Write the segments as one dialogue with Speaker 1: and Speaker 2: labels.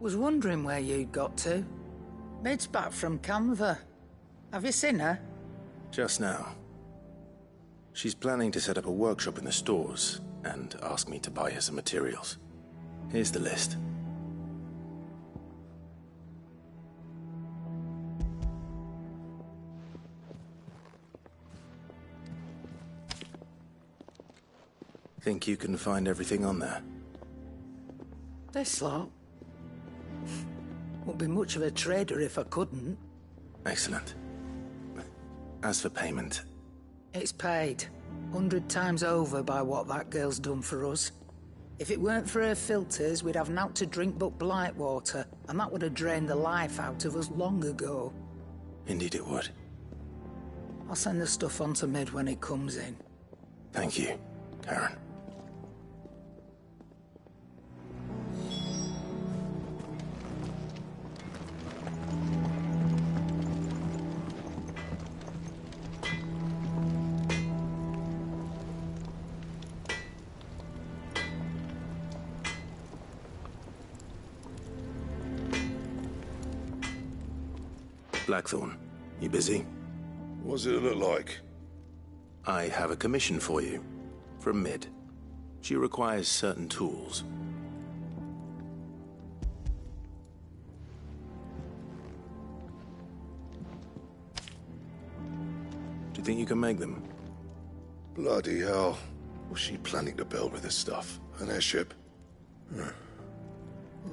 Speaker 1: Was wondering where you'd got to. Mid's back from Canva. Have you seen her?
Speaker 2: Just now. She's planning to set up a workshop in the stores and ask me to buy her some materials. Here's the list. Think you can find everything on there?
Speaker 1: This lot? Wouldn't be much of a trader if I couldn't.
Speaker 2: Excellent. As for payment...
Speaker 1: It's paid. 100 times over by what that girl's done for us. If it weren't for her filters, we'd have naught to drink but blight water, and that would have drained the life out of us long ago.
Speaker 2: Indeed it would.
Speaker 1: I'll send the stuff on to Mid when it comes in.
Speaker 2: Thank you, Karen. Blackthorn, you busy?
Speaker 3: What does it look like?
Speaker 2: I have a commission for you. From Mid. She requires certain tools. Do you think you can make them?
Speaker 3: Bloody hell. What's she planning to build with this stuff? An airship?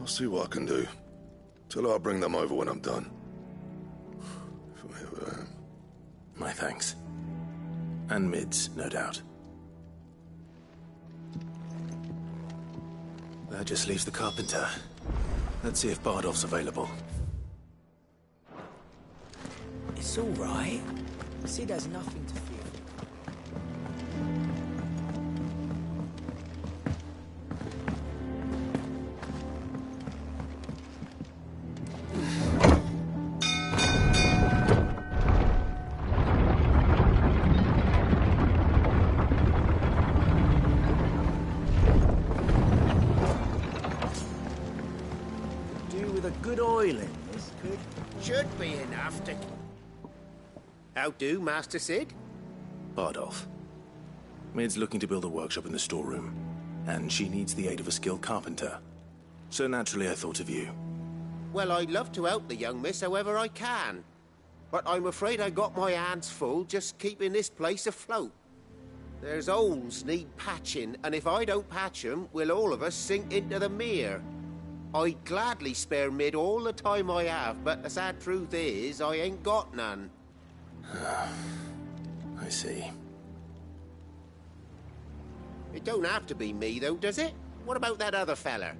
Speaker 3: I'll see what I can do. Tell her I'll bring them over when I'm done.
Speaker 2: My thanks. And Mid's, no doubt. That just leaves the carpenter. Let's see if Bardolph's available.
Speaker 4: It's all right. Sid has nothing to fear.
Speaker 5: Good oil in this could...
Speaker 6: Should be enough to... How do, Master Sid?
Speaker 2: Bardolph. Mid's looking to build a workshop in the storeroom, and she needs the aid of a skilled carpenter. So naturally I thought of you.
Speaker 6: Well, I'd love to help the young miss however I can. But I'm afraid I got my hands full just keeping this place afloat. There's holes need patching, and if I don't patch them, we'll all of us sink into the mere. I'd gladly spare Mid all the time I have, but the sad truth is, I ain't got none.
Speaker 2: I see.
Speaker 6: It don't have to be me, though, does it? What about that other fella?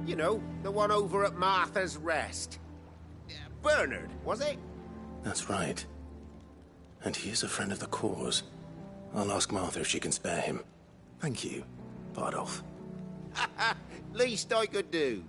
Speaker 6: You know, the one over at Martha's Rest. Bernard, was it?
Speaker 2: That's right. And he is a friend of the cause. I'll ask Martha if she can spare him. Thank you, Bardolph.
Speaker 6: Least I could do.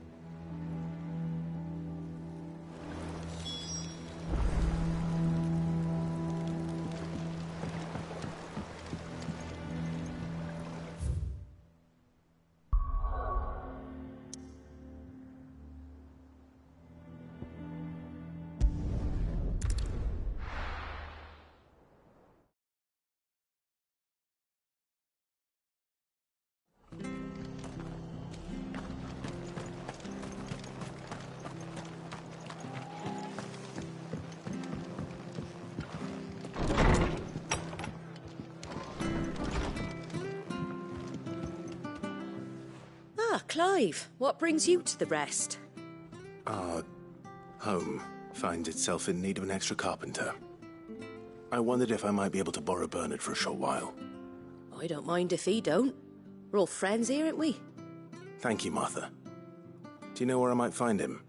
Speaker 7: Clive, what brings you to the Rest?
Speaker 2: Our home finds itself in need of an extra carpenter. I wondered if I might be able to borrow Bernard for a short while.
Speaker 7: I don't mind if he don't. We're all friends here, aren't we?
Speaker 2: Thank you, Martha. Do you know where I might find him?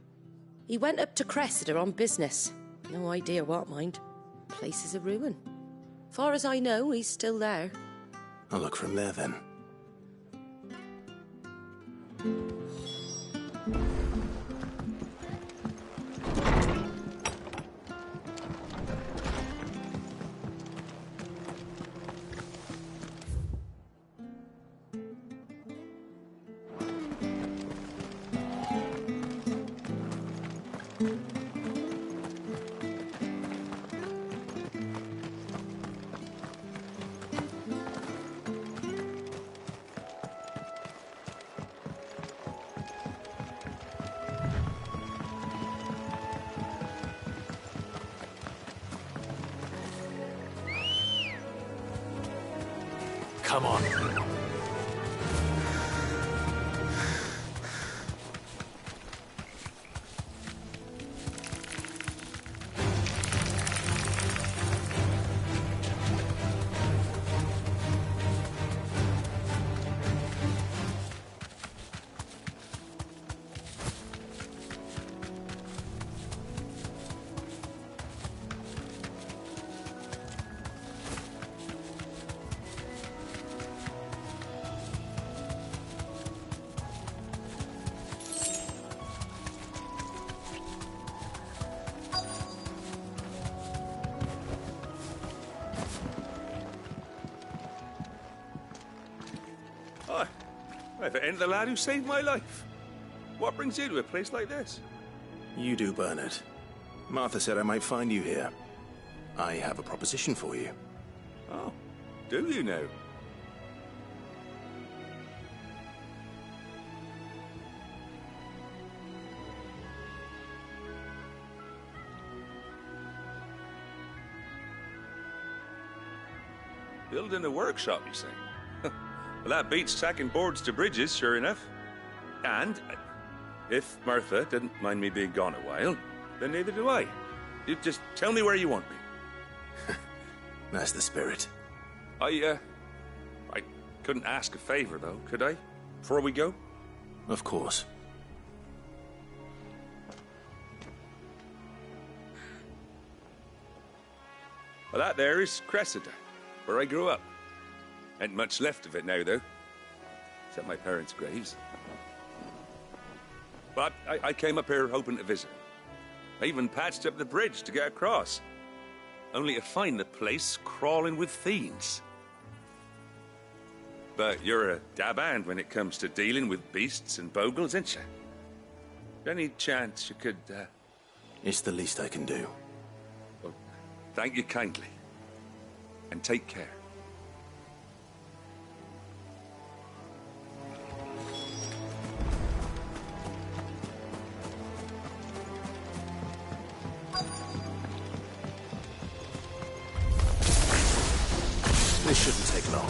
Speaker 7: He went up to Cressida on business. No idea what, mind. Place is a ruin. Far as I know, he's still there.
Speaker 2: I'll look for him there, then. Come on.
Speaker 5: Hi. If it ain't the lad who saved my life. What brings you to a place like this?
Speaker 2: You do, Bernard. Martha said I might find you here. I have a proposition for you.
Speaker 5: Oh, do you now? Building a workshop, you say? Well, that beats tacking boards to bridges, sure enough. And if Martha didn't mind me being gone a while, then neither do I. You just tell me where you want me.
Speaker 2: That's the spirit.
Speaker 5: I couldn't ask a favor, though, could I? Before we go?
Speaker 2: Of course.
Speaker 5: Well, that there is Cressida, where I grew up. Ain't much left of it now, though. Except my parents' graves. But I came up here hoping to visit. I even patched up the bridge to get across. Only to find the place crawling with fiends. But you're a dab hand when it comes to dealing with beasts and bogles, ain't you? Any chance you could,
Speaker 2: It's the least I can do.
Speaker 5: Well, thank you kindly. And take care.
Speaker 2: This shouldn't take long.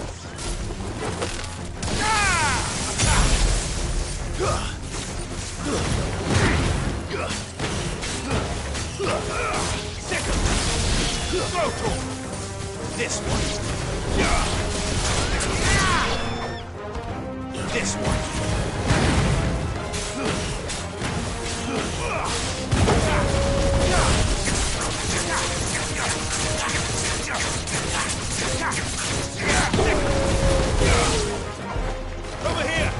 Speaker 8: This one. This one.
Speaker 5: Over here!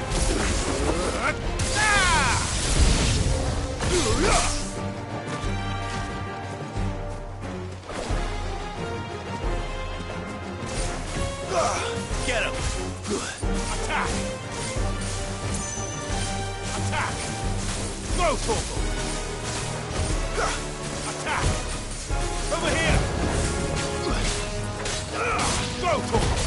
Speaker 8: Get him. Attack. Attack. Go, Torval. Attack. Over here. Go, Torval.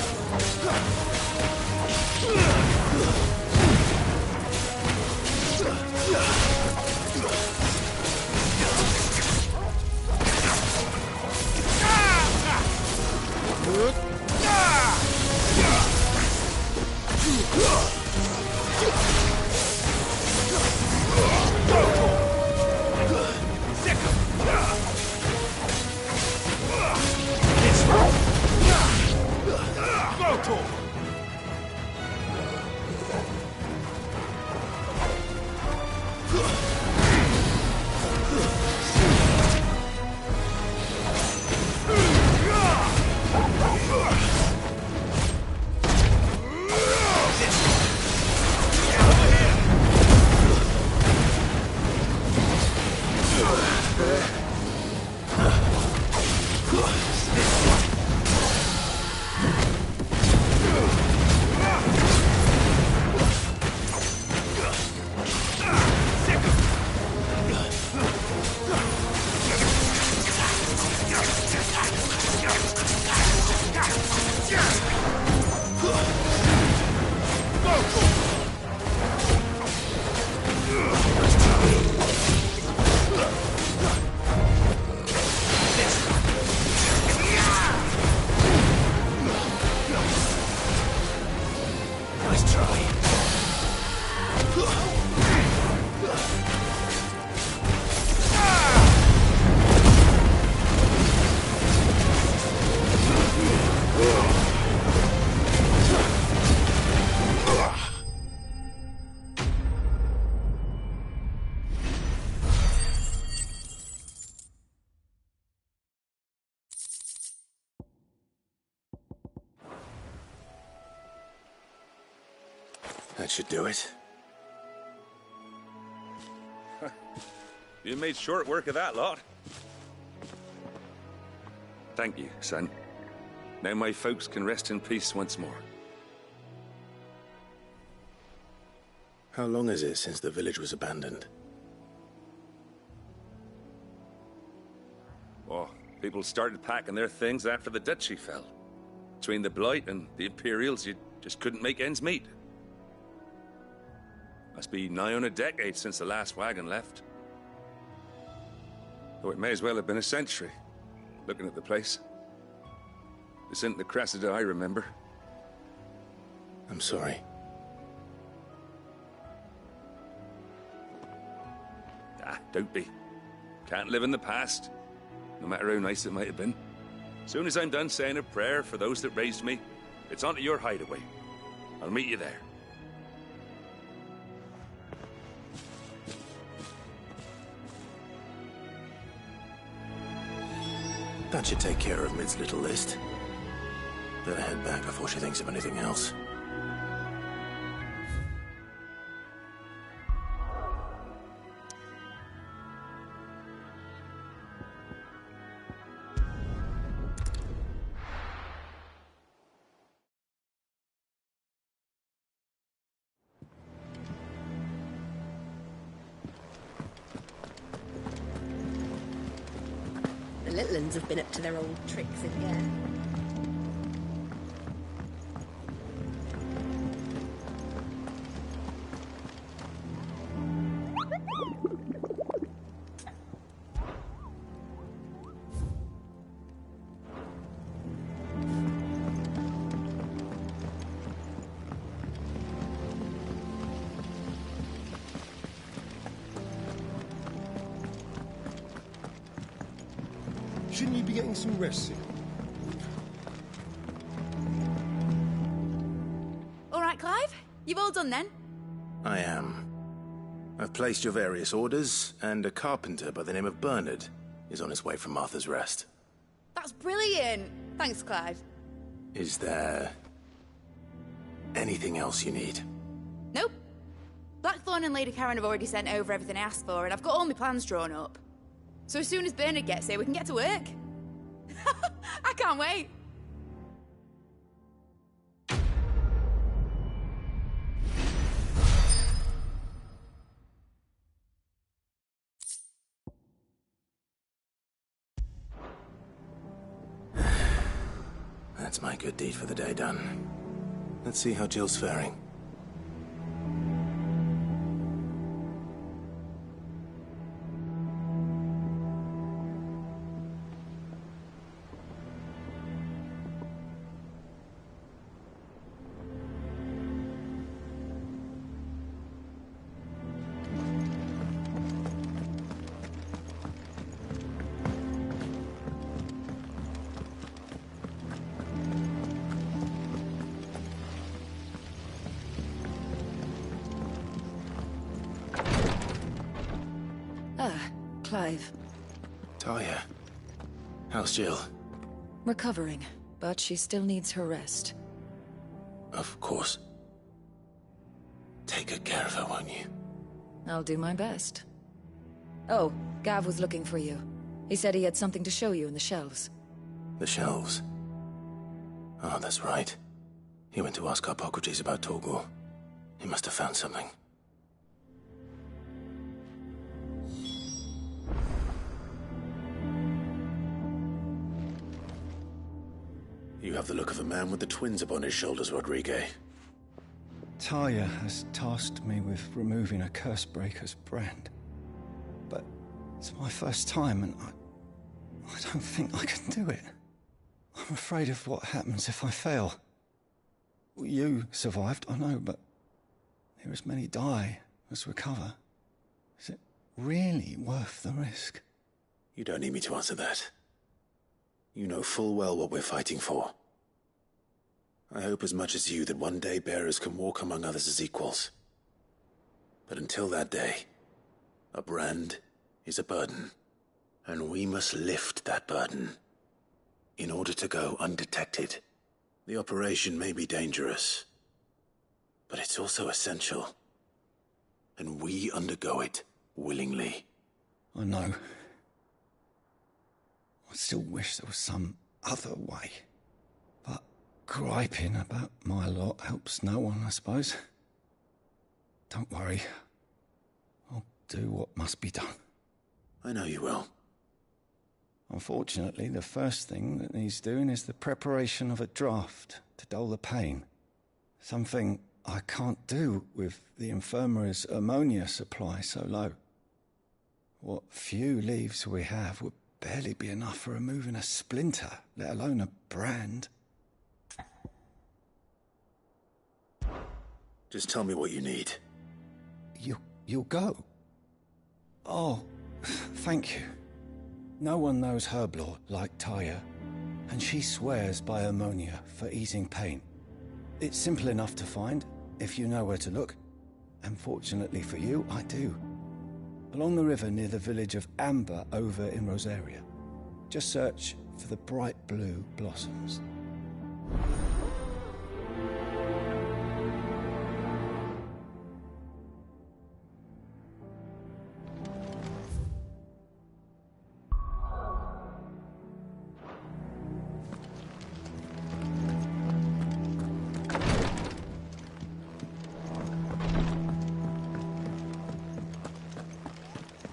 Speaker 2: That should do it.
Speaker 5: You made short work of that lot. Thank you, son. Now my folks can rest in peace once more.
Speaker 2: How long is it since the village was abandoned?
Speaker 5: Oh, people started packing their things after the duchy fell. Between the Blight and the Imperials, you just couldn't make ends meet. Must be nigh on a decade since the last wagon left. Though it may as well have been a century, looking at the place. This isn't the Cressida I remember.
Speaker 2: I'm sorry.
Speaker 5: Ah, don't be. Can't live in the past, no matter how nice it might have been. Soon as I'm done saying a prayer for those that raised me, it's on to your hideaway. I'll meet you there.
Speaker 2: That should take care of Mid's little list. Better head back before she thinks of anything else.
Speaker 7: The little uns have been up to their old tricks again.
Speaker 9: Shouldn't you be getting some rest soon?
Speaker 10: All right, Clive. You've all done then?
Speaker 2: I am. I've placed your various orders, and a carpenter by the name of Bernard is on his way from Martha's Rest.
Speaker 10: That's brilliant. Thanks, Clive.
Speaker 2: Is there anything else you need?
Speaker 10: Nope. Blackthorn and Lady Karen have already sent over everything I asked for, and I've got all my plans drawn up. So as soon as Bernard gets here, we can get to work. I can't wait.
Speaker 2: That's my good deed for the day done. Let's see how Jill's faring.
Speaker 11: Clive.
Speaker 2: Talia. How's Jill?
Speaker 11: Recovering, but she still needs her rest.
Speaker 2: Of course. Take good care of her, won't you?
Speaker 11: I'll do my best. Oh, Gav was looking for you. He said he had something to show you in the shelves.
Speaker 2: The shelves? Oh, that's right. He went to ask Harpocrates about Torgor. He must have found something. You have the look of a man with the twins upon his shoulders, Rodrigue.
Speaker 9: Talia has tasked me with removing a Cursebreaker's brand. But it's my first time, and I don't think I can do it. I'm afraid of what happens if I fail. You survived, I know, but near as many die as recover. Is it really worth the risk?
Speaker 2: You don't need me to answer that. You know full well what we're fighting for. I hope as much as you that one day bearers can walk among others as equals. But until that day, a brand is a burden, and we must lift that burden in order to go undetected. The operation may be dangerous, But it's also essential. And we undergo it willingly.
Speaker 9: I know. I still wish there was some other way. But griping about my lot helps no one, I suppose. Don't worry. I'll do what must be done.
Speaker 2: I know you will.
Speaker 9: Unfortunately, the first thing that needs doing is the preparation of a draft to dull the pain. Something I can't do with the infirmary's ammonia supply so low. What few leaves we have would barely be enough for removing a splinter, let alone a brand.
Speaker 2: Just tell me what you need.
Speaker 9: You'll go? Oh, thank you. No one knows herb lore like Taya, and she swears by ammonia for easing pain. It's simple enough to find, if you know where to look. And fortunately for you, I do. Along the river near the village of Amber over in Rosaria. Just search for the bright blue blossoms.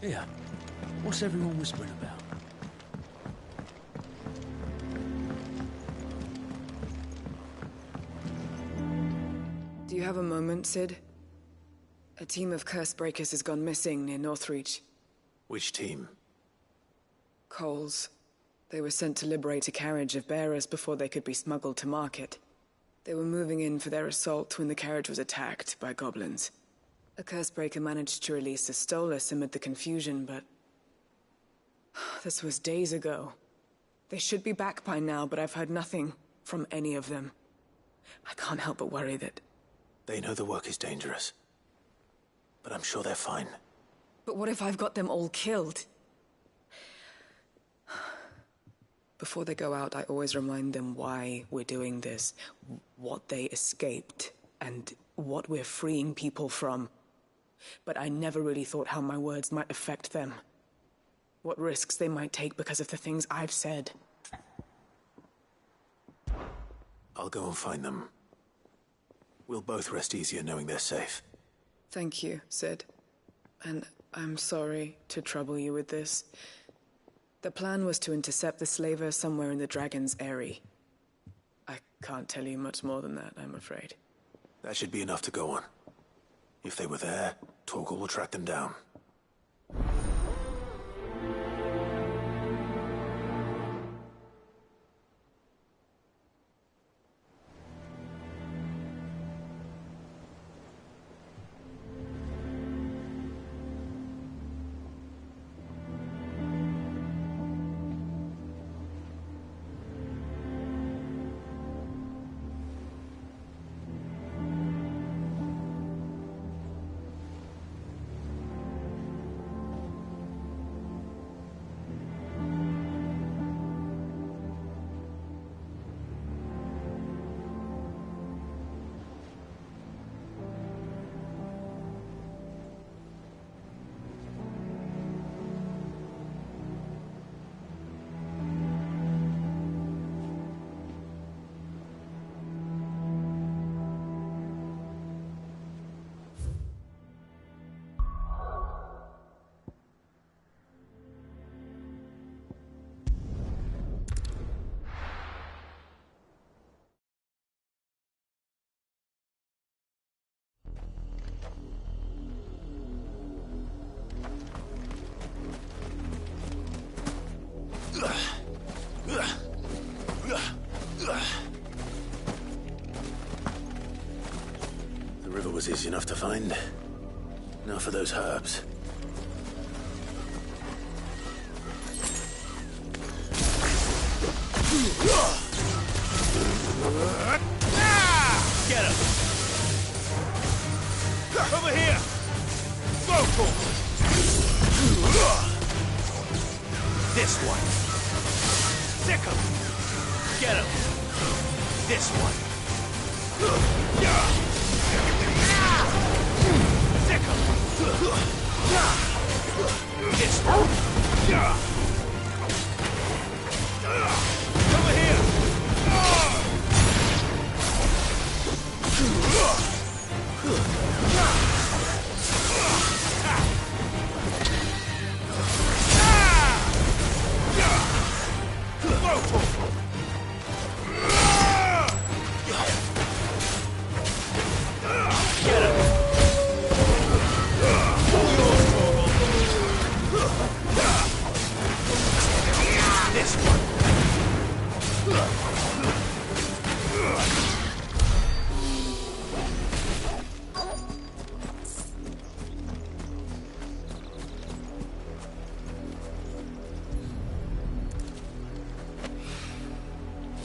Speaker 4: Here, what's everyone whispering about?
Speaker 12: Do you have a moment, Sid? A team of curse breakers has gone missing near Northreach.
Speaker 2: Which team?
Speaker 12: Coles. They were sent to liberate a carriage of bearers before they could be smuggled to market. They were moving in for their assault when the carriage was attacked by goblins. A cursebreaker managed to release a Stolas amid the confusion, but... this was days ago. They should be back by now, but I've heard nothing from any of them. I can't help but worry that...
Speaker 2: They know the work is dangerous. But I'm sure they're fine.
Speaker 12: But what if I've got them all killed? Before they go out, I always remind them why we're doing this, what they escaped, and what we're freeing people from. But I never really thought how my words might affect them. What risks they might take because of the things I've said.
Speaker 2: I'll go and find them. We'll both rest easier knowing they're safe.
Speaker 12: Thank you, Sid. And I'm sorry to trouble you with this. The plan was to intercept the slaver somewhere in the Dragon's Eyrie. I can't tell you much more than that, I'm afraid.
Speaker 2: That should be enough to go on. If they were there, Torgal will track them down. The river was easy enough to find. Now for those herbs.
Speaker 8: Get him! Over here! Go for it! This one. Sick him! Get him! This one. This one. Over here.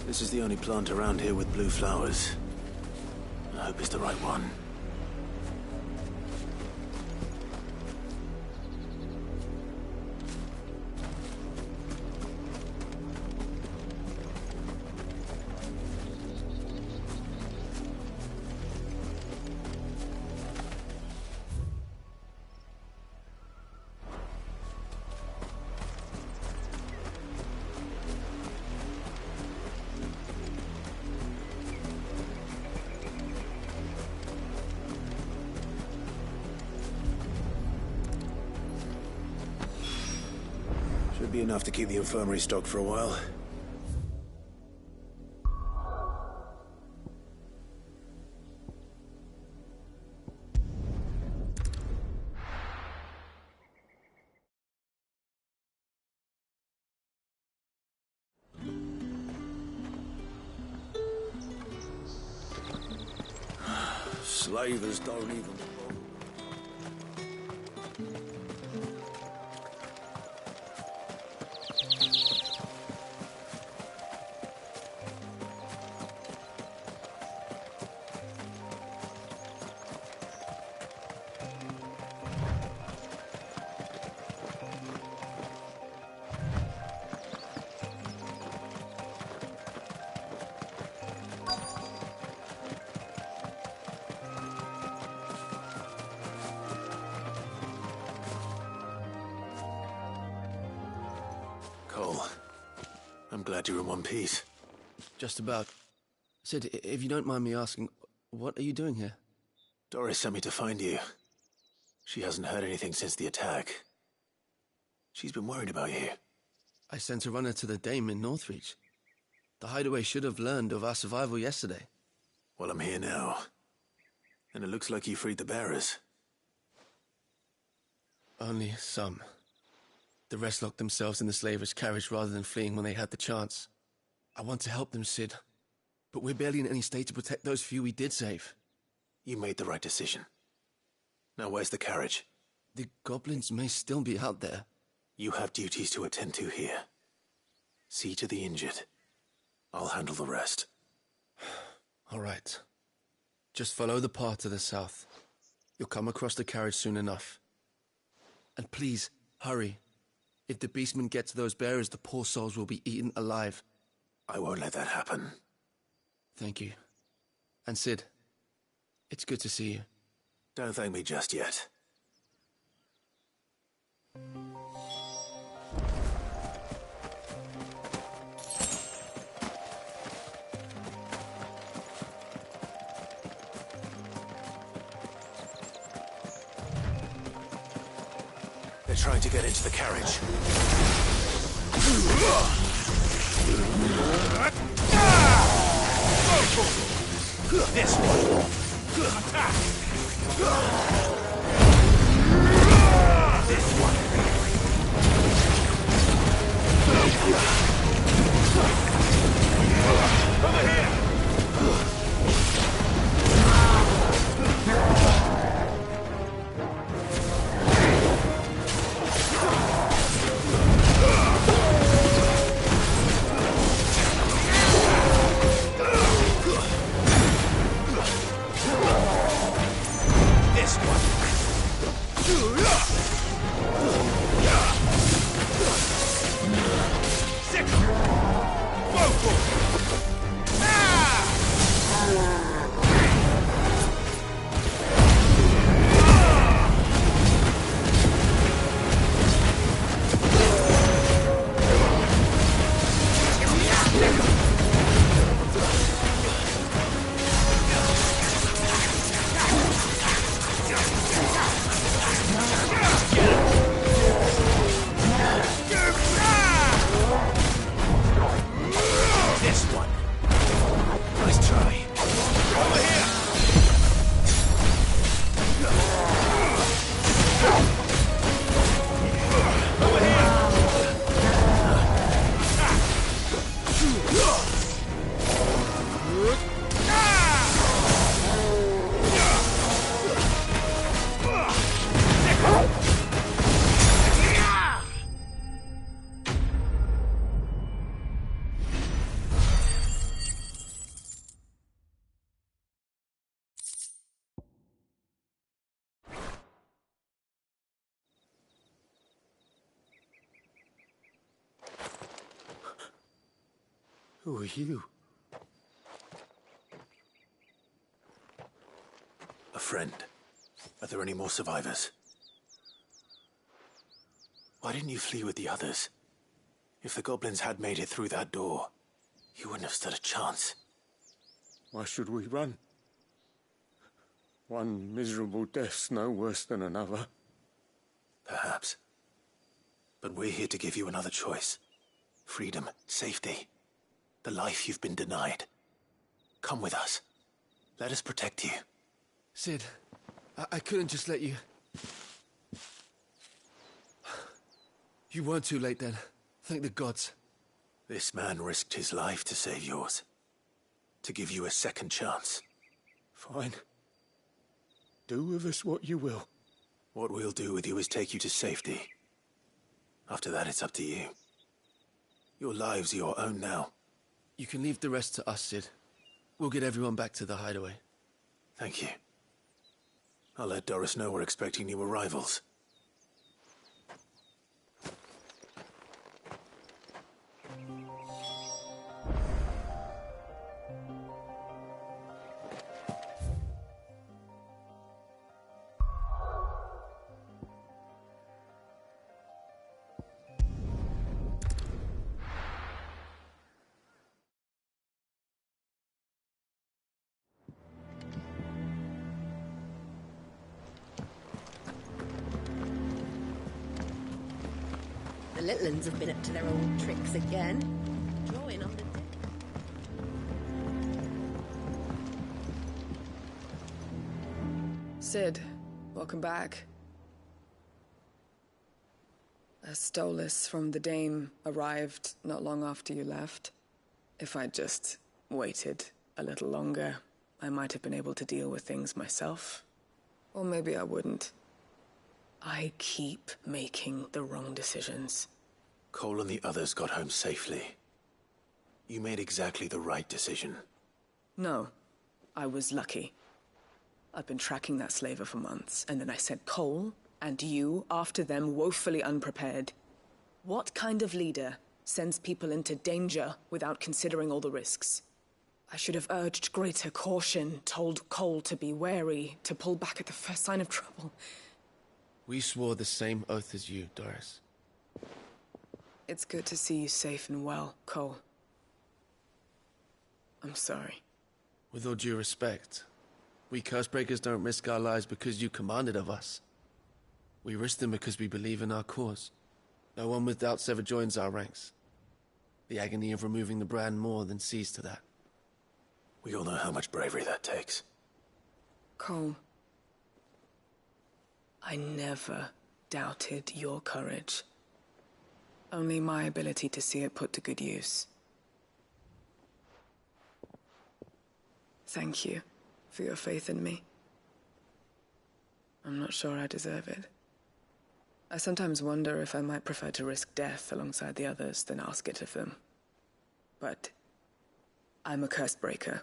Speaker 2: This is the only plant around here with blue flowers. I hope it's the right one. Should be enough to keep the infirmary stocked for a while.
Speaker 8: Slavers don't even...
Speaker 2: Cole, I'm glad you're in one piece.
Speaker 13: Just about. Sid, if you don't mind me asking, what are you doing here?
Speaker 2: Doris sent me to find you. She hasn't heard anything since the attack. She's been worried about you.
Speaker 13: I sent a runner to the Dame in Northreach. The hideaway should have learned of our survival yesterday.
Speaker 2: Well, I'm here now. And it looks like you freed the bearers.
Speaker 13: Only some. The rest locked themselves in the slavers' carriage rather than fleeing when they had the chance. I want to help them, Sid. But we're barely in any state to protect those few we did save.
Speaker 2: You made the right decision. Now where's the carriage?
Speaker 13: The goblins may still be out there.
Speaker 2: You have duties to attend to here. See to the injured. I'll handle the rest.
Speaker 13: All right. Just follow the path to the south. You'll come across the carriage soon enough. And please, hurry. If the beastmen get to those bearers, the poor souls will be eaten alive.
Speaker 2: I won't let that happen.
Speaker 13: Thank you. And Sid, it's good to see you.
Speaker 2: Don't thank me just yet. They're trying to get into the carriage.
Speaker 8: This one. Attack. This one. Over here. This one.
Speaker 3: Who are you?
Speaker 2: A friend. Are there any more survivors? Why didn't you flee with the others? If the goblins had made it through that door, you wouldn't have stood a chance.
Speaker 3: Why should we run? One miserable death's no worse than another.
Speaker 2: Perhaps. But we're here to give you another choice. Freedom, safety, the life you've been denied. Come with us. Let us protect you.
Speaker 13: Sid, I couldn't just let you... You weren't too late then. Thank the gods.
Speaker 2: This man risked his life to save yours. To give you a second chance.
Speaker 3: Fine. Do with us what you will.
Speaker 2: What we'll do with you is take you to safety. After that, it's up to you. Your lives are your own now.
Speaker 13: You can leave the rest to us, Sid. We'll get everyone back to the hideaway.
Speaker 2: Thank you. I'll let Doris know we're expecting new arrivals.
Speaker 7: The little uns have been up to their old tricks again. Drawing on the deck.
Speaker 12: Sid, welcome back. A Stolas from the Dame arrived not long after you left. If I'd just waited a little longer, I might have been able to deal with things myself. Or maybe I wouldn't. I keep making the wrong decisions.
Speaker 2: Cole and the others got home safely. You made exactly the right decision.
Speaker 12: No, I was lucky. I've been tracking that slaver for months, and then I sent Cole and you after them woefully unprepared. What kind of leader sends people into danger without considering all the risks? I should have urged greater caution, told Cole to be wary, to pull back at the first sign of trouble.
Speaker 13: We swore the same oath as you, Doris.
Speaker 12: It's good to see you safe and well, Cole. I'm sorry.
Speaker 13: With all due respect, we Cursebreakers don't risk our lives because you commanded of us. We risk them because we believe in our cause. No one with doubts ever joins our ranks. The agony of removing the brand more than sees to that.
Speaker 2: We all know how much bravery that takes.
Speaker 12: Cole, I never doubted your courage. Only my ability to see it put to good use. Thank you for your faith in me. I'm not sure I deserve it. I sometimes wonder if I might prefer to risk death alongside the others than ask it of them. But I'm a Cursebreaker.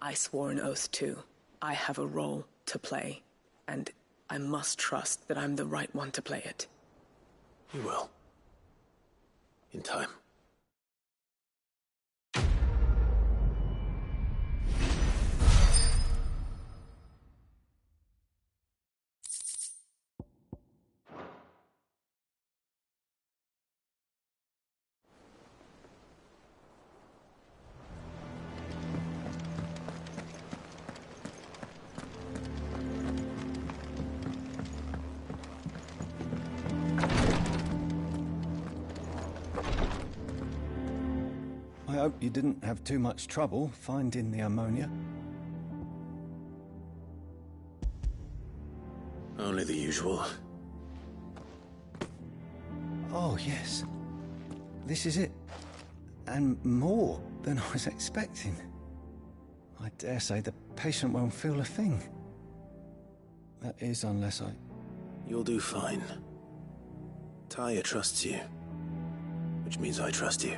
Speaker 12: I swore an oath too. I have a role to play, and I must trust that I'm the right one to play it.
Speaker 2: You will. In time.
Speaker 9: I hope you didn't have too much trouble finding the ammonia.
Speaker 2: Only the usual.
Speaker 9: Oh, yes. This is it. And more than I was expecting. I dare say the patient won't feel a thing. That is, unless I...
Speaker 2: You'll do fine. Taya trusts you. Which means I trust you.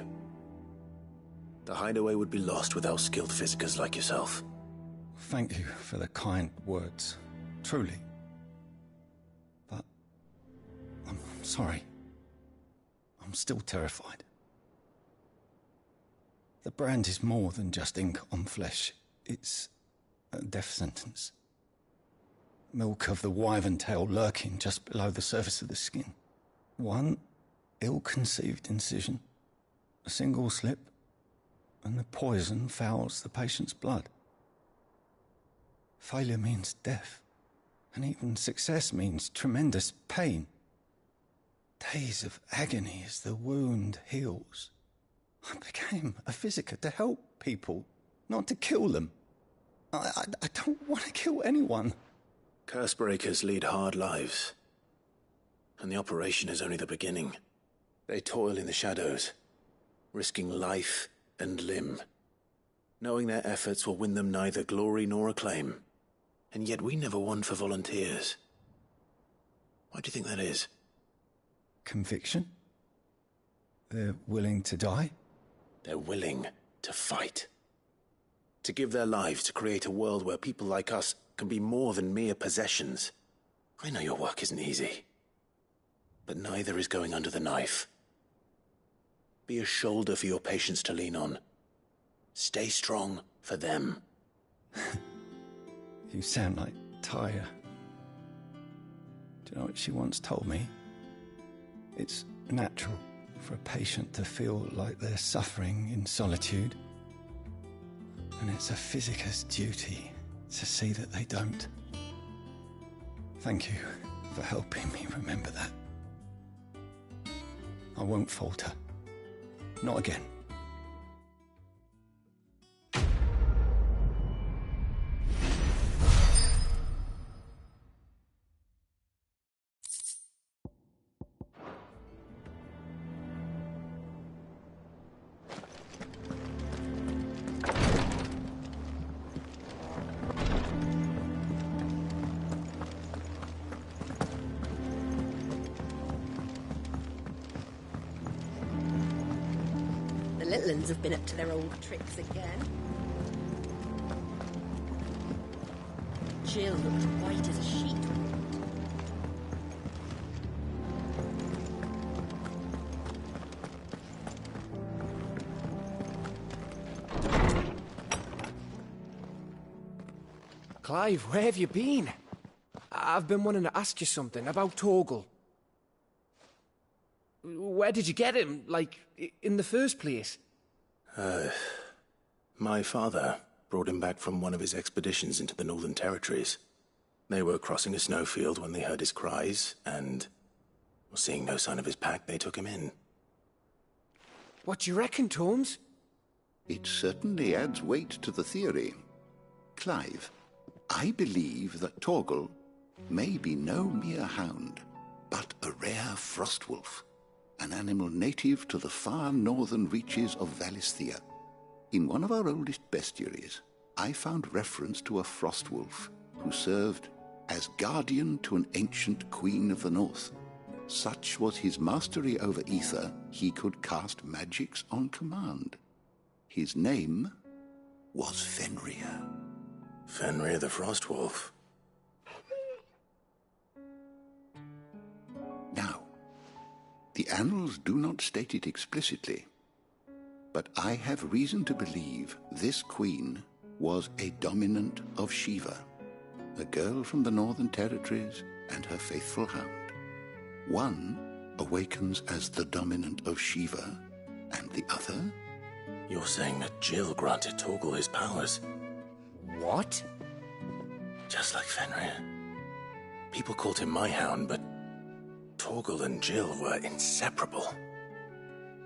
Speaker 2: The hideaway would be lost without skilled physicers like yourself.
Speaker 9: Thank you for the kind words. Truly. But... I'm sorry. I'm still terrified. The brand is more than just ink on flesh. It's a death sentence. Milk of the wyvern tail lurking just below the surface of the skin. One ill-conceived incision, a single slip, and the poison fouls the patient's blood. Failure means death, and even success means tremendous pain. Days of agony as the wound heals. I became a physiker to help people, not to kill them. I don't want to kill anyone.
Speaker 2: Cursebreakers lead hard lives. And the operation is only the beginning. They toil in the shadows, risking life and limb, knowing their efforts will win them neither glory nor acclaim. And yet we never won for volunteers. Why do you think that is?
Speaker 9: Conviction? They're willing to die?
Speaker 2: They're willing to fight. To give their lives to create a world where people like us can be more than mere possessions. I know your work isn't easy. But neither is going under the knife. Be a shoulder for your patients to lean on. Stay strong for them.
Speaker 9: You sound like Taya. Do you know what she once told me? It's natural for a patient to feel like they're suffering in solitude. And it's a physiker's duty to see that they don't. Thank you for helping me remember that. I won't falter. Not again.
Speaker 7: The little uns have been up to their old tricks again. Jill looked white as a sheet.
Speaker 14: Clive, where have you been? I've been wanting to ask you something about Torgal. Where did you get him, like, in the first place?
Speaker 2: My father brought him back from one of his expeditions into the Northern Territories. They were crossing a snowfield when they heard his cries, and, seeing no sign of his pack, they took him in.
Speaker 14: What do you reckon, Torms?
Speaker 15: It certainly adds weight to the theory. Clive, I believe that Torgal may be no mere hound, but a rare frostwolf, an animal native to the far northern reaches of Valisthea. In one of our oldest bestiaries, I found reference to a frostwolf who served as guardian to an ancient queen of the north. Such was his mastery over ether, he could cast magics on command. His name was Fenrir.
Speaker 2: Fenrir the Frostwolf.
Speaker 15: Now, the annals do not state it explicitly, but I have reason to believe this queen was a dominant of Shiva, a girl from the Northern Territories and her faithful hound. One awakens as the dominant of Shiva, and the other?
Speaker 2: You're saying that Jill granted Torgal his powers?
Speaker 14: What?
Speaker 2: Just like Fenrir. People called him my hound, but Torgal and Jill were inseparable.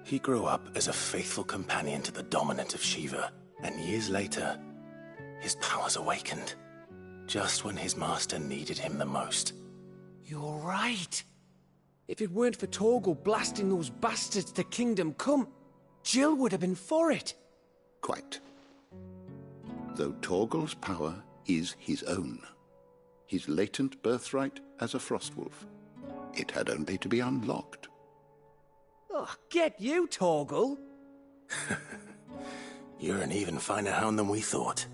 Speaker 2: He grew up as a faithful companion to the dominant of Shiva, and years later, his powers awakened, just when his master needed him the most.
Speaker 14: You're right. If it weren't for Torgal blasting those bastards to Kingdom Come, Jill would have been for it.
Speaker 15: Quite. Though Torgal's power is his own, his latent birthright as a Frostwolf, it had only to be unlocked.
Speaker 14: Oh, get you, Torgal!
Speaker 2: You're an even finer hound than we thought.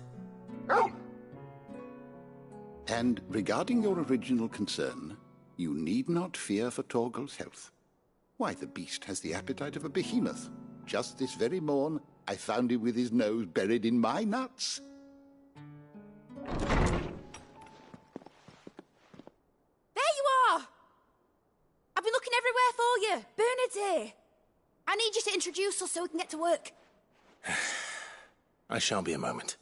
Speaker 15: And regarding your original concern, you need not fear for Torgal's health. Why, the beast has the appetite of a behemoth. Just this very morn, I found him with his nose buried in my nuts.
Speaker 10: There you are! I've been looking everywhere for you. Bernard's here. I need you to introduce us so we can get to work.
Speaker 2: I shall be a moment.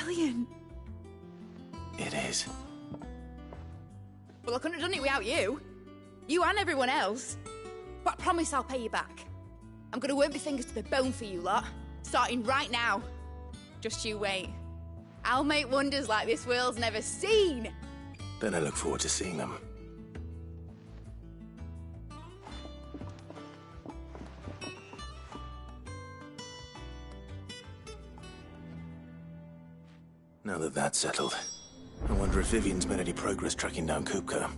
Speaker 10: Brilliant.
Speaker 2: It is.
Speaker 10: Well, I couldn't have done it without you. You and everyone else. But I promise I'll pay you back. I'm gonna work my fingers to the bone for you lot, starting right now. Just you wait. I'll make wonders like this world's never seen.
Speaker 2: Then I look forward to seeing them. Now that that's settled, I wonder if Vivian's made any progress tracking down Kupka.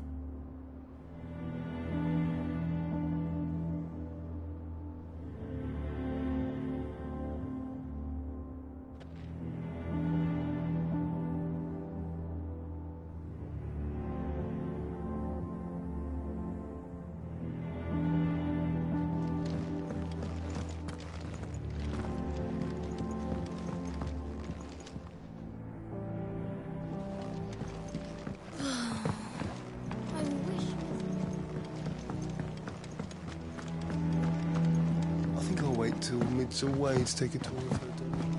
Speaker 3: Till mid's away to take a tour of her domain.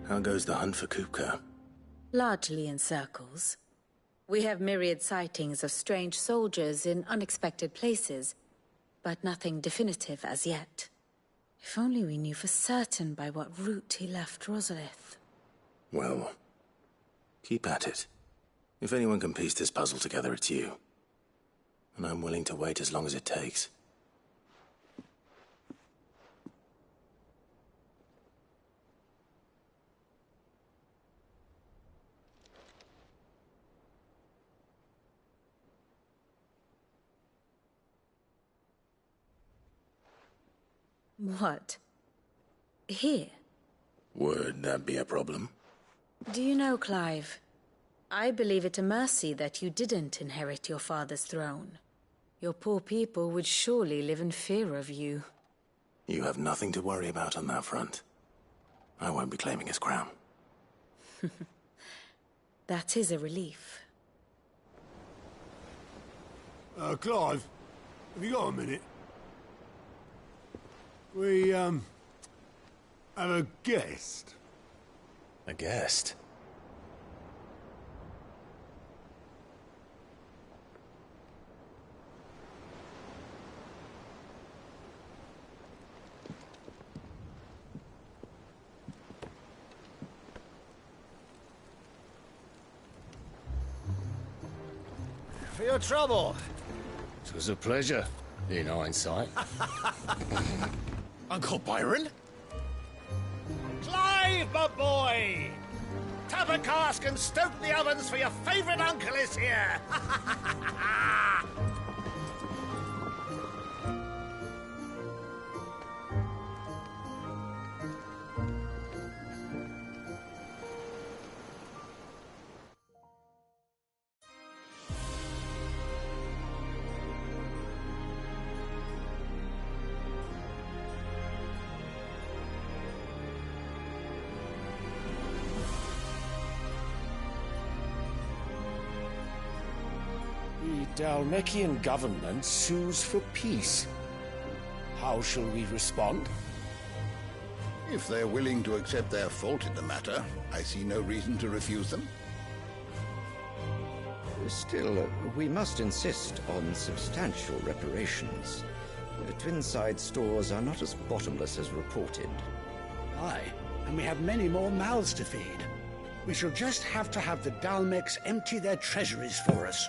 Speaker 2: How goes the hunt for Kupka?
Speaker 16: Largely in circles. We have myriad sightings of strange soldiers in unexpected places, but nothing definitive as yet. If only we knew for certain by what route he left Rosalith.
Speaker 2: Well, keep at it. If anyone can piece this puzzle together, it's you. And I'm willing to wait as long as it takes.
Speaker 16: What? Here?
Speaker 2: Would that be a problem?
Speaker 16: Do you know, Clive? I believe it a mercy that you didn't inherit your father's throne. Your poor people would surely live in fear of you.
Speaker 2: You have nothing to worry about on that front. I won't be claiming his crown.
Speaker 16: That is a relief.
Speaker 8: Clive, have you got a minute? We, have a guest.
Speaker 2: A guest?
Speaker 17: For your trouble.
Speaker 18: It was a pleasure, in hindsight.
Speaker 17: Uncle Byron? Clive, my boy! Tap a cask and stoke the ovens for your favourite uncle is here!
Speaker 14: The Dalmekian government sues for peace. How shall we respond?
Speaker 15: If they're willing to accept their fault in the matter, I see no reason to refuse them.
Speaker 19: Still, we must insist on substantial reparations. The Twinside stores are not as bottomless as reported.
Speaker 17: Aye, and we have many more mouths to feed. We shall just have to have the Dalmex empty their treasuries for us.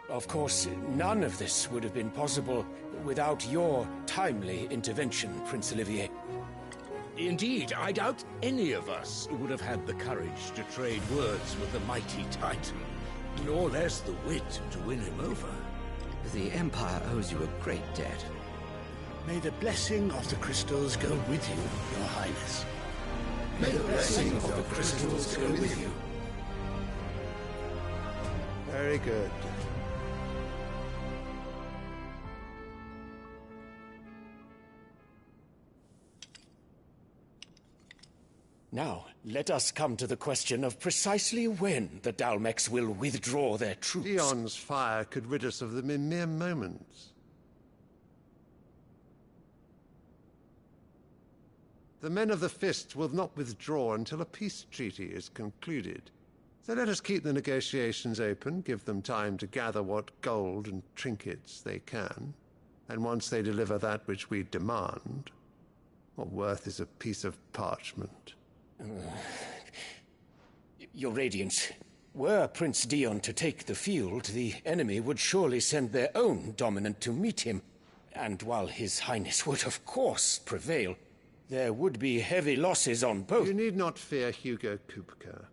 Speaker 14: Of course, none of this would have been possible without your timely intervention, Prince Olivier.
Speaker 18: Indeed, I doubt any of us would have had the courage to trade words with the mighty Titan, nor less the wit to win him over.
Speaker 19: The Empire owes you a great debt.
Speaker 17: May the blessing of the crystals go with you, Your Highness.
Speaker 18: May the blessing of the crystals go with you.
Speaker 3: Very good.
Speaker 14: Now, let us come to the question of precisely when the Dalmex will withdraw their troops.
Speaker 3: Dion's fire could rid us of them in mere moments. The men of the Fist will not withdraw until a peace treaty is concluded. So let us keep the negotiations open, give them time to gather what gold and trinkets they can, and once they deliver that which we demand, what worth is a piece of parchment?
Speaker 14: Your Radiance, were Prince Dion to take the field, the enemy would surely send their own dominant to meet him. And while His Highness would of course prevail, there would be heavy losses on both.
Speaker 3: You need not fear Hugo Kupka.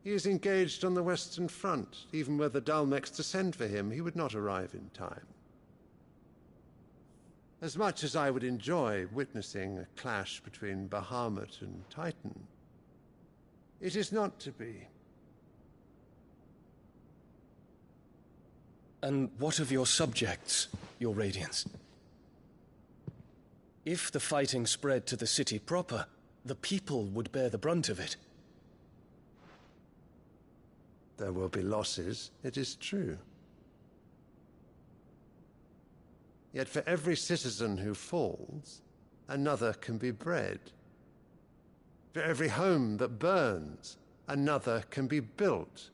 Speaker 3: He is engaged on the Western Front. Even were the Dalmex to send for him, he would not arrive in time. As much as I would enjoy witnessing a clash between Bahamut and Titan, it is not to be.
Speaker 9: And what of your subjects, Your Radiance? If the fighting spread to the city proper, the people would bear the brunt of it.
Speaker 3: There will be losses, it is true. Yet for every citizen who falls, another can be bred. For every home that burns, another can be built.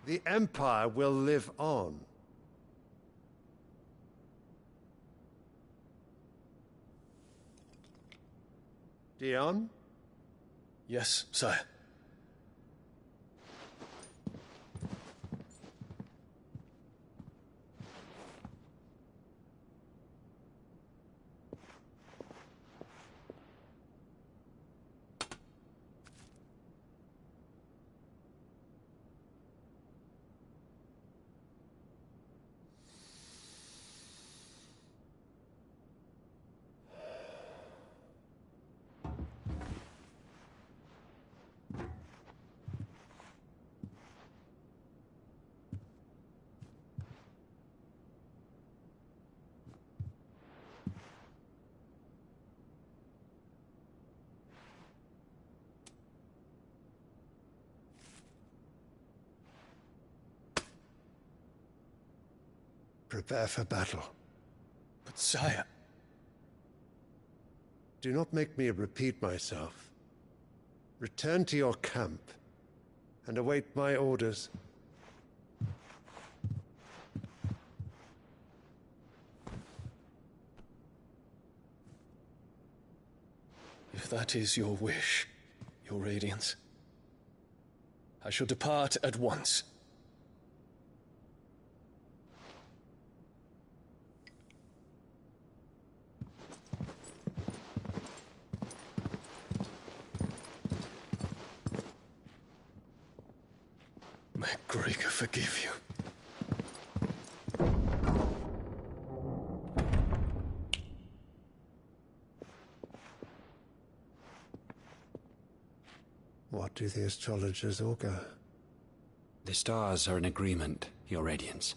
Speaker 3: The Empire will live on. Dion?
Speaker 9: Yes, sire.
Speaker 3: Prepare for battle.
Speaker 9: But sire...
Speaker 3: Do not make me repeat myself. Return to your camp and await my orders.
Speaker 9: If that is your wish, Your Radiance, I shall depart at once. May Gregor forgive you.
Speaker 3: What do the astrologers augur?
Speaker 20: The stars are in agreement, Your Radiance.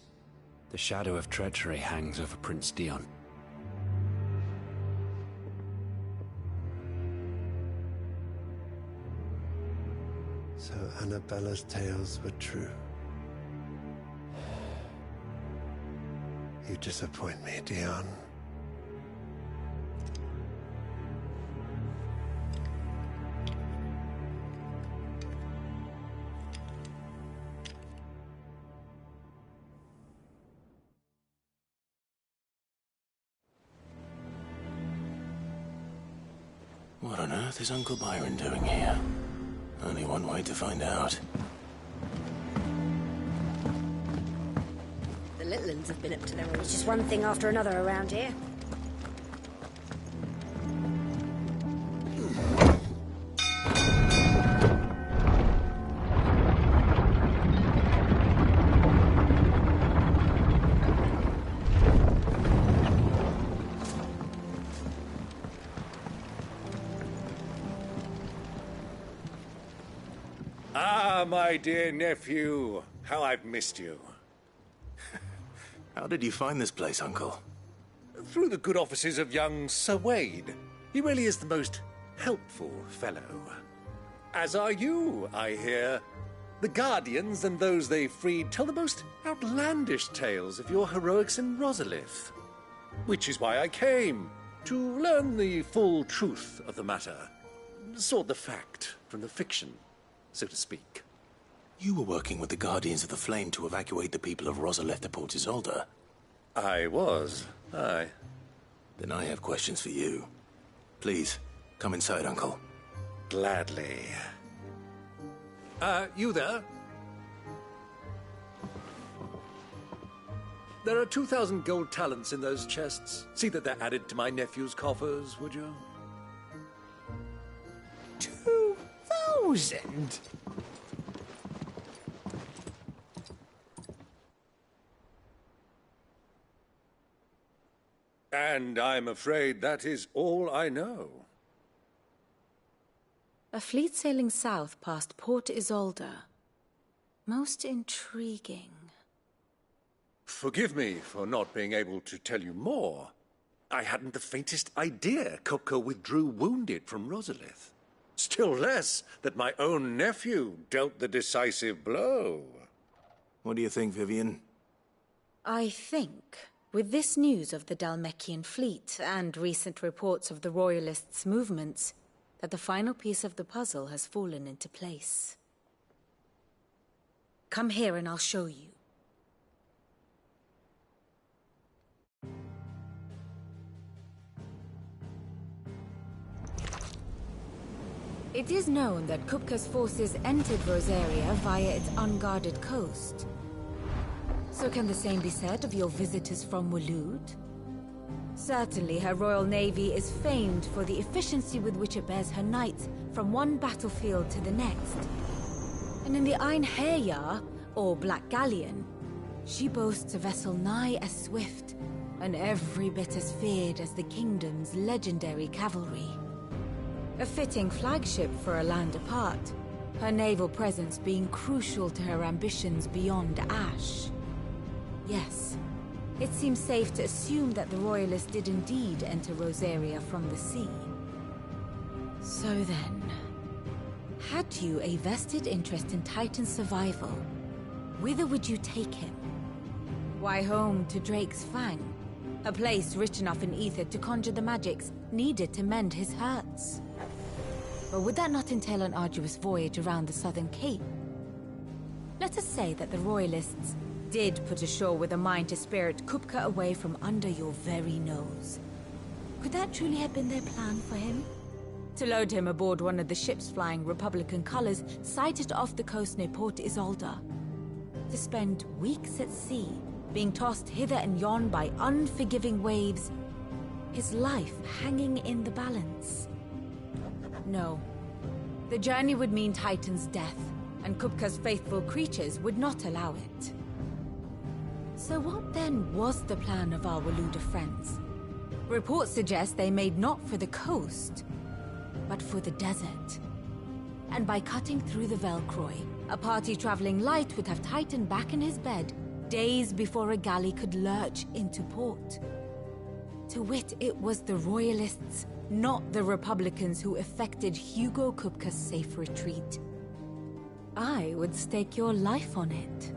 Speaker 20: The shadow of treachery hangs over Prince Dion.
Speaker 3: So Annabella's tales were true. You disappoint me, Dion.
Speaker 2: What on earth is Uncle Byron doing here? Only one way to find out.
Speaker 21: The little ones have been up to their own. It's just one thing after another around here.
Speaker 18: Ah, my dear nephew. How I've missed you.
Speaker 2: How did you find this place, Uncle?
Speaker 18: Through the good offices of young Sir Wade. He really is the most helpful fellow. As are you, I hear. The Guardians and those they freed tell the most outlandish tales of your heroics in Rosalith. Which is why I came, to learn the full truth of the matter. Sort the fact from the fiction, so to speak.
Speaker 2: You were working with the Guardians of the Flame to evacuate the people of Rosalith to Port Isolde.
Speaker 18: I was, aye.
Speaker 2: Then I have questions for you. Please, come inside, Uncle.
Speaker 18: Gladly. You there? There are 2,000 gold talents in those chests. See that they're added to my nephew's coffers, would you?
Speaker 4: 2,000?
Speaker 18: And I'm afraid that is all I know.
Speaker 16: A fleet sailing south past Port Isolde. Most intriguing.
Speaker 18: Forgive me for not being able to tell you more. I hadn't the faintest idea Kupka withdrew wounded from Rosalith. Still less that my own nephew dealt the decisive blow.
Speaker 2: What do you think, Vivian?
Speaker 16: I think, with this news of the Dhalmekian fleet and recent reports of the Royalists' movements, that the final piece of the puzzle has fallen into place. Come here and I'll show you. It is known that Kupka's forces entered Rosaria via its unguarded coast. So can the same be said of your visitors from Waloed? Certainly her Royal Navy is famed for the efficiency with which it bears her knights from one battlefield to the next. And in the Einherjar, or Black Galleon, she boasts a vessel nigh as swift, and every bit as feared as the kingdom's legendary cavalry. A fitting flagship for a land apart, her naval presence being crucial to her ambitions beyond Ash. Yes, it seems safe to assume that the Royalists did indeed enter Rosaria from the sea. So then, had you a vested interest in Titan's survival, whither would you take him? Why, home to Drake's Fang, a place rich enough in ether to conjure the magics needed to mend his hurts. But would that not entail an arduous voyage around the southern cape? Let us say that the Royalists did put ashore with a mind to spirit Kupka away from under your very nose. Could that truly have been their plan for him? To load him aboard one of the ships flying Republican colors sighted off the coast near Port Isolde. To spend weeks at sea, being tossed hither and yon by unforgiving waves, his life hanging in the balance. No. The journey would mean Titan's death, and Kupka's faithful creatures would not allow it. So what then was the plan of our Waluda friends? Reports suggest they made not for the coast, but for the desert. And by cutting through the Velcroy, a party traveling light would have Titan back in his bed days before a galley could lurch into port. To wit, it was the Royalists, not the Republicans, who effected Hugo Kupka's safe retreat. I would stake your life on it.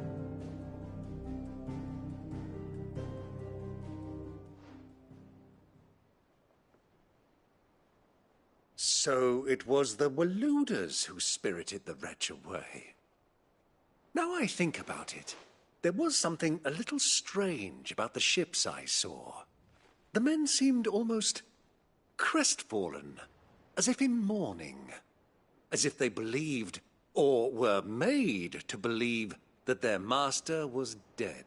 Speaker 18: So it was the Waludas who spirited the wretch away. Now I think about it, there was something a little strange about the ships I saw. The men seemed almost crestfallen, as if in mourning. As if they believed, or were made to believe, that their master was dead.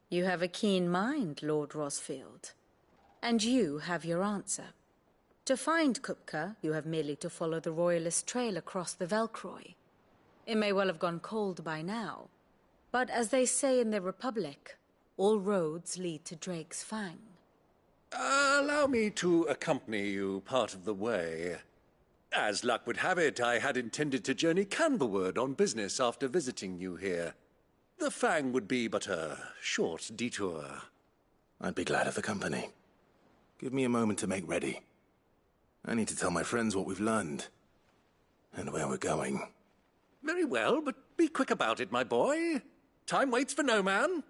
Speaker 16: You have a keen mind, Lord Rosfield. And you have your answer. To find Kupka, you have merely to follow the Royalist trail across the Velcroy. It may well have gone cold by now, but as they say in the Republic, all roads lead to Drake's Fang.
Speaker 18: Allow me to accompany you part of the way. As luck would have it, I had intended to journey Canverward on business after visiting you here. The Fang would be but a short detour.
Speaker 2: I'd be glad of the company. Give me a moment to make ready. I need to tell my friends what we've learned. And where we're going.
Speaker 18: Very well, but be quick about it, my boy. Time waits for no man.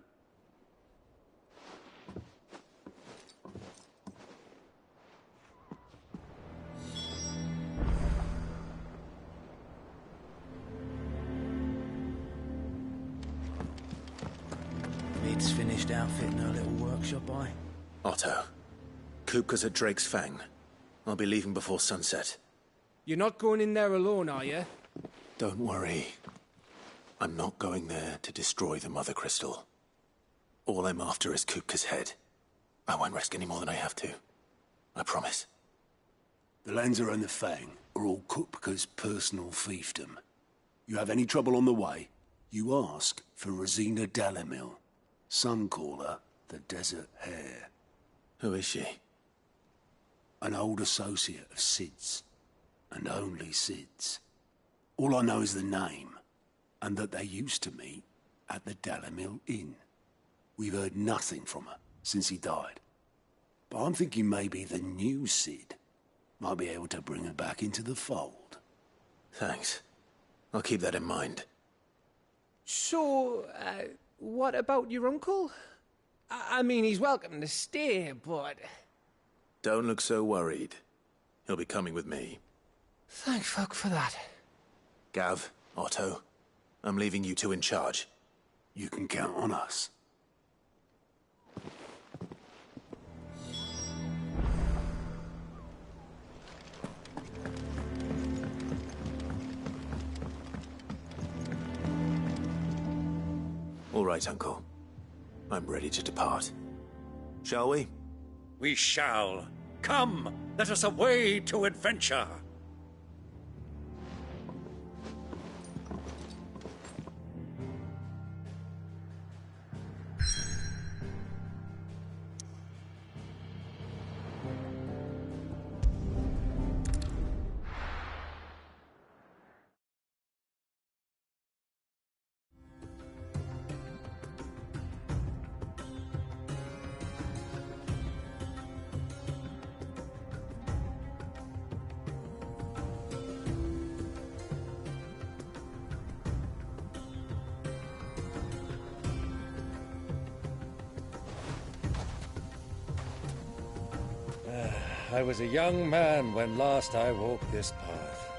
Speaker 4: Mid's finished outfitting her little workshop,
Speaker 2: Otto, Kupka's at Drake's Fang. I'll be leaving before sunset.
Speaker 1: You're not going in there alone, are you?
Speaker 2: Don't worry. I'm not going there to destroy the Mother Crystal. All I'm after is Kupka's head. I won't risk any more than I have to. I promise.
Speaker 8: The Lancer and the Fang are all Kupka's personal fiefdom. You have any trouble on the way, you ask for Rosina Dalamil. Some call her the Desert Hare.
Speaker 2: Who is she?
Speaker 8: An old associate of Sid's. And only Sid's. All I know is the name, and that they used to meet at the Dalamil Inn. We've heard nothing from her since he died. But I'm thinking maybe the new Sid might be able to bring her back into the fold.
Speaker 2: Thanks. I'll keep that in mind.
Speaker 1: So, what about your uncle? I mean, he's welcome to stay, but...
Speaker 2: Don't look so worried. He'll be coming with me.
Speaker 1: Thank fuck for that.
Speaker 2: Gav, Otto, I'm leaving you two in charge.
Speaker 8: You can count on us.
Speaker 2: All right, Uncle. I'm ready to depart. Shall we?
Speaker 18: We shall. Come, let us away to adventure. I was a young man when last I walked this path.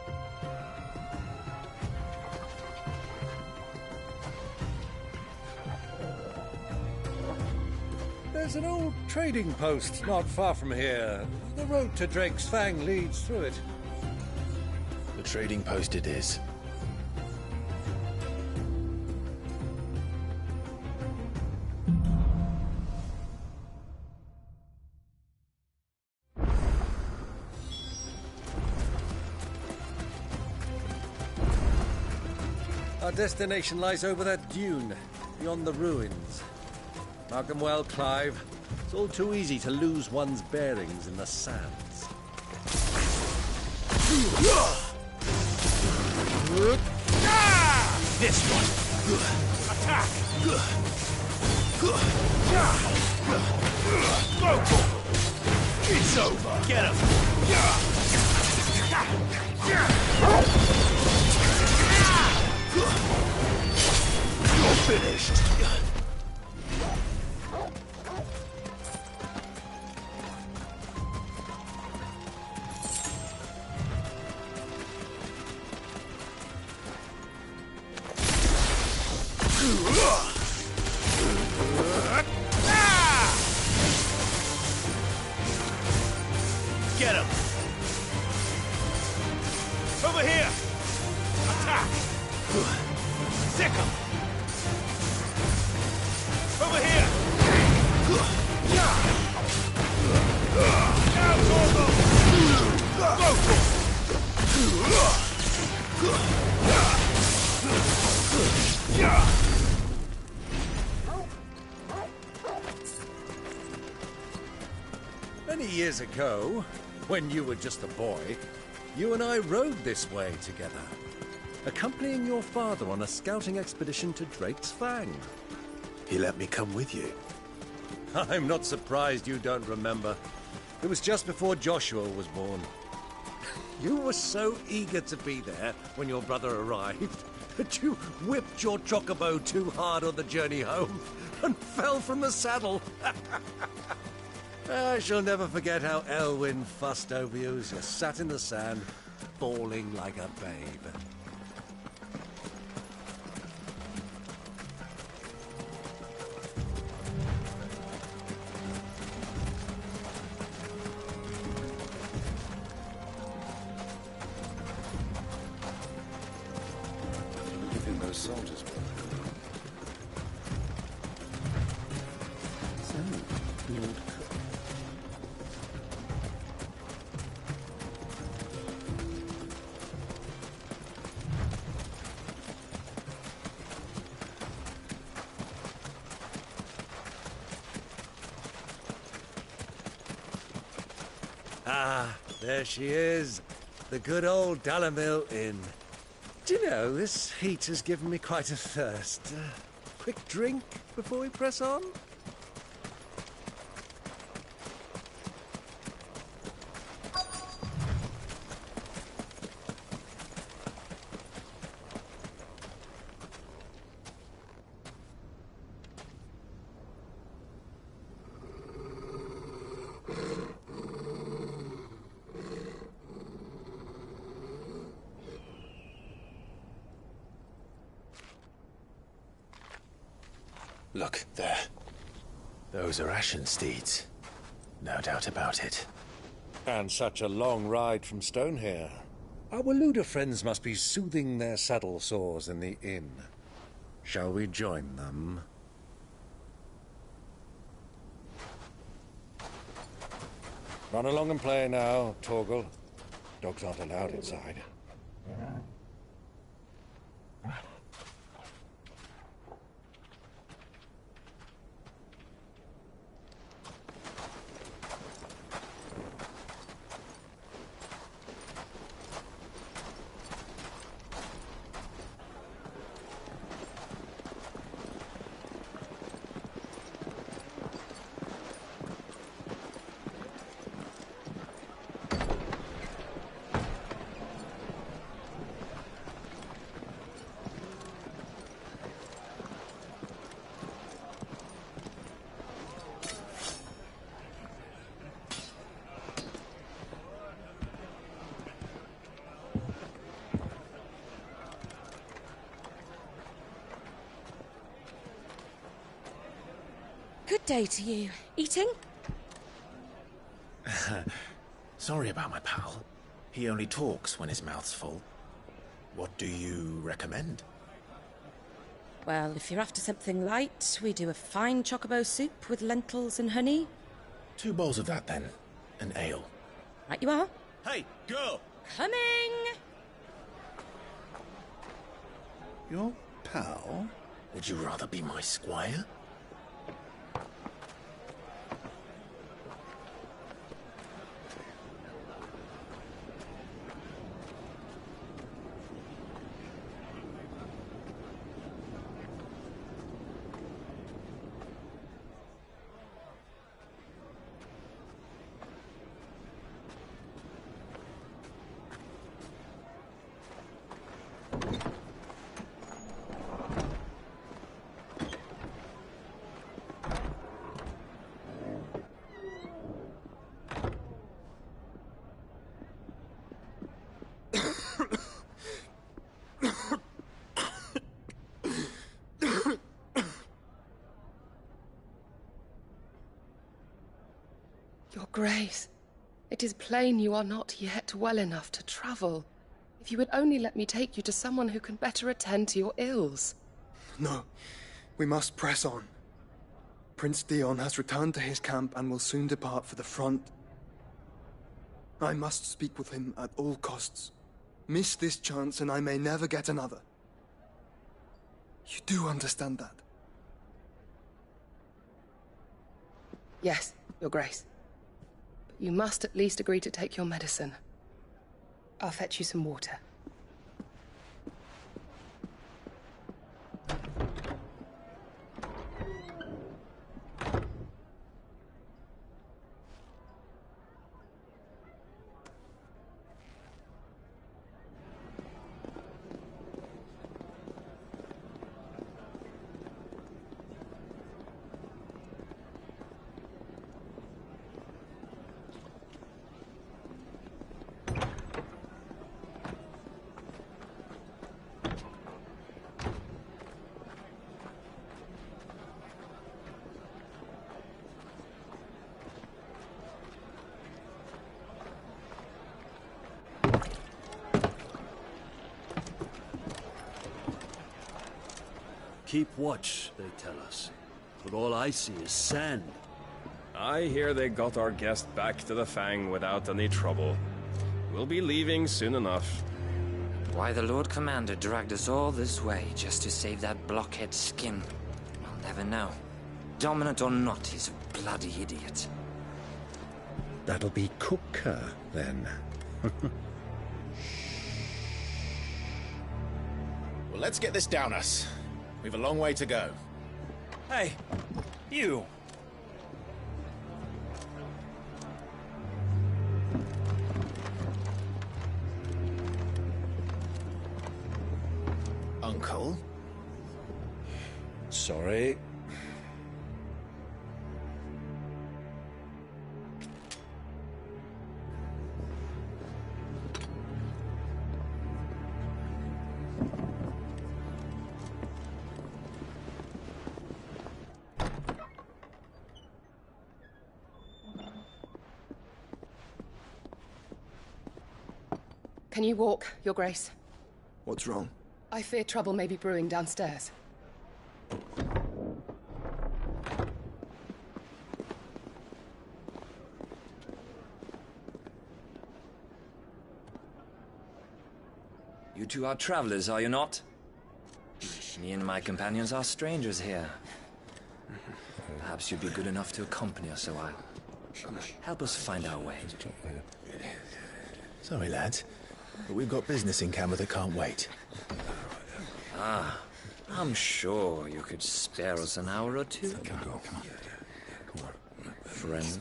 Speaker 18: There's an old trading post not far from here. The road to Drake's Fang leads through it.
Speaker 2: The trading post it is.
Speaker 18: Our destination lies over that dune, beyond the ruins. Mark 'em well, Clive. It's all too easy to lose one's bearings in the sands.
Speaker 14: This one. Attack. It's over. Get him. You're finished. Get him!
Speaker 18: Over here! Attack! Sick 'em! Over here! Now, Torgo! Go for
Speaker 6: Many years ago, when you were just a boy, you and I rode this way together, accompanying your father on a scouting expedition to Drake's Fang.
Speaker 2: He let me come with you.
Speaker 6: I'm not surprised you don't remember. It was just before Joshua was born. You were so eager to be there when your brother arrived that you whipped your chocobo too hard on the journey home and fell from the saddle. I shall never forget how Elwyn fussed over you as you sat in the sand, bawling like a babe.
Speaker 2: You think those soldiers were? So, Lord Cook.
Speaker 6: Ah, there she is. The good old Dalamil Inn. Do you know, this heat has given me quite a thirst. Quick drink before we press on?
Speaker 2: Look, there. Those are Ashen steeds. No doubt about it.
Speaker 6: And such a long ride from Stonehair. Our Luda friends must be soothing their saddle sores in the inn. Shall we join them? Run along and play now, Torgal. Dogs aren't allowed inside.
Speaker 7: Good day to you. Eating?
Speaker 2: Sorry about my pal. He only talks when his mouth's full. What do you recommend?
Speaker 7: Well, if you're after something light, we do a fine chocobo soup with lentils and honey.
Speaker 2: 2 bowls of that, then. An ale.
Speaker 7: Right you are.
Speaker 2: Hey, girl!
Speaker 7: Coming!
Speaker 2: Your pal? Would you rather be my squire?
Speaker 22: Your Grace, it is plain you are not yet well enough to travel.
Speaker 5: If you would only let me take you to someone who can better attend to your ills.
Speaker 22: No, we must press on. Prince Dion has returned to his camp and will soon depart for the front. I must speak with him at all costs. Miss this chance and I may never get another. You do understand that?
Speaker 5: Yes, Your Grace. But you must at least agree to take your medicine. I'll fetch you some water.
Speaker 6: Keep watch, they tell us. But all I see is sand.
Speaker 23: I hear they got our guest back to the Fang without any trouble. We'll be leaving soon enough.
Speaker 24: Why the Lord Commander dragged us all this way just to save that blockhead skin, I'll never know. Dominant or not, he's a bloody idiot.
Speaker 18: That'll be Cooker, then.
Speaker 25: Well, let's get this down us. We've a long way to go.
Speaker 14: Hey, you!
Speaker 25: Uncle?
Speaker 6: Sorry.
Speaker 5: Can you walk, Your Grace?
Speaker 22: What's wrong?
Speaker 5: I fear trouble may be brewing downstairs.
Speaker 24: You two are travelers, are you not? Me and my companions are strangers here. Perhaps you'd be good enough to accompany us a while. Help us find our way.
Speaker 2: Sorry, lads, but we've got business in camera that can't wait.
Speaker 24: Ah, I'm sure you could spare us an hour or two.
Speaker 2: Come on.
Speaker 24: Friend.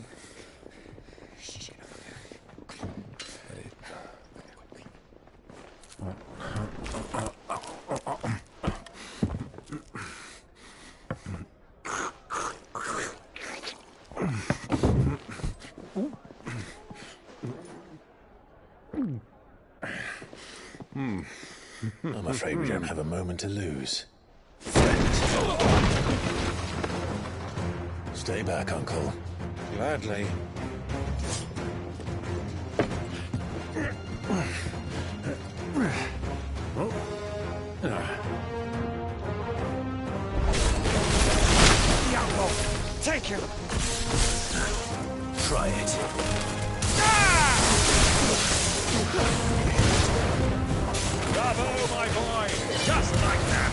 Speaker 2: I'm afraid we don't have a moment to lose. Stay back, Uncle.
Speaker 18: Gladly.
Speaker 14: Take him!
Speaker 2: Try it.
Speaker 23: Bravo, my boy! Just like that!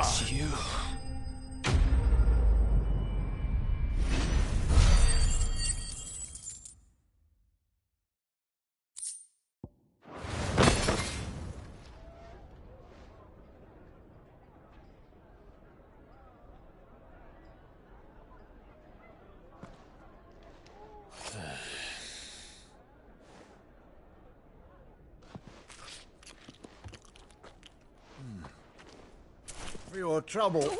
Speaker 24: It's you.
Speaker 6: For your trouble.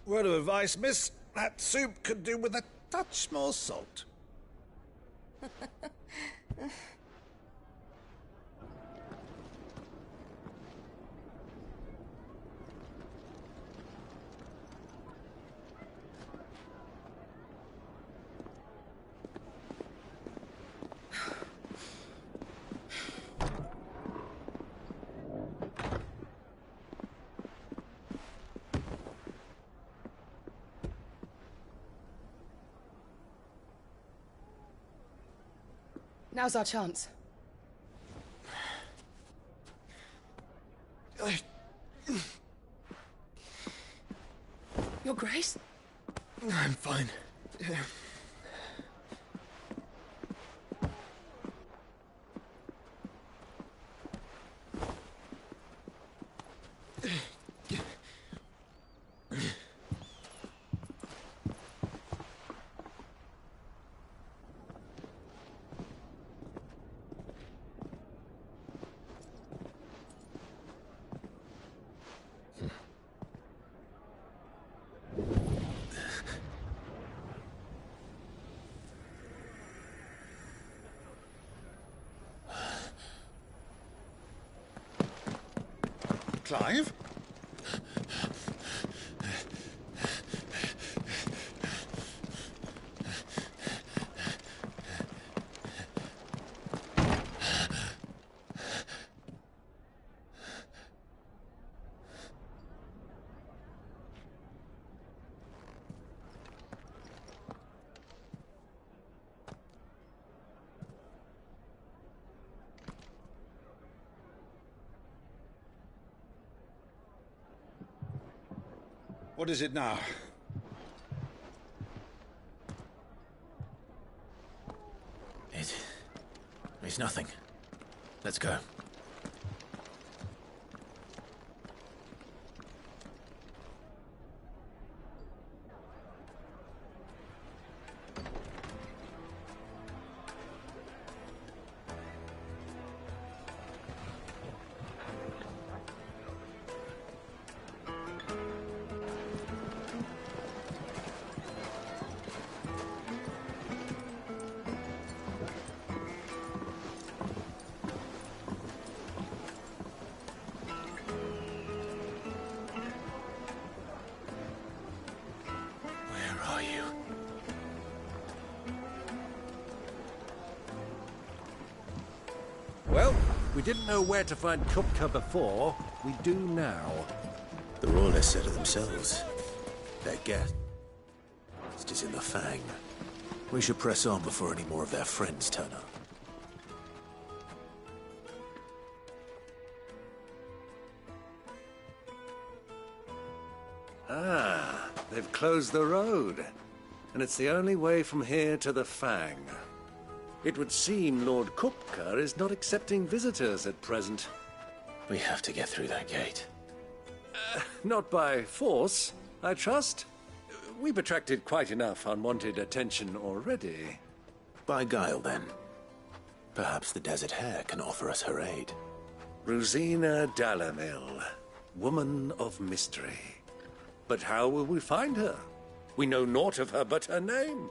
Speaker 6: Word of advice, miss. That soup could do with a
Speaker 10: touch more salt.
Speaker 5: Now's our chance. Your Grace?
Speaker 22: I'm fine.
Speaker 10: Clive? What is it now?
Speaker 2: It's nothing. Let's go.
Speaker 6: Well, we didn't know where to find Kupka before. We do now.
Speaker 2: The Royalists said it themselves. Their guest is in the Fang. We should press on before any more of their friends turn up.
Speaker 6: Ah, they've closed the road. And it's the only way from here to the Fang. It would seem Lord Kupka is not accepting visitors at present.
Speaker 2: We have to get through that gate.
Speaker 6: Not by force, I trust. We've attracted quite enough unwanted attention already.
Speaker 2: By guile, then. Perhaps the Desert Hare can offer us her aid.
Speaker 6: Rosina Dalamil, woman of mystery. But how will we find her? We know naught of her but her name.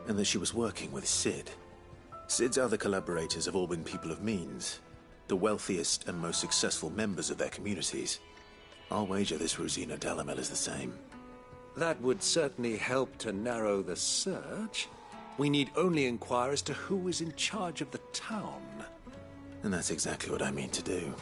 Speaker 2: And that she was working with Sid. Sid's other collaborators have all been people of means, the wealthiest and most successful members of their communities. I'll wager this Rosina Dalamel is the same.
Speaker 6: That would certainly help to narrow the search. We need only inquire as to who is in charge of the town.
Speaker 2: And that's exactly what I mean to do.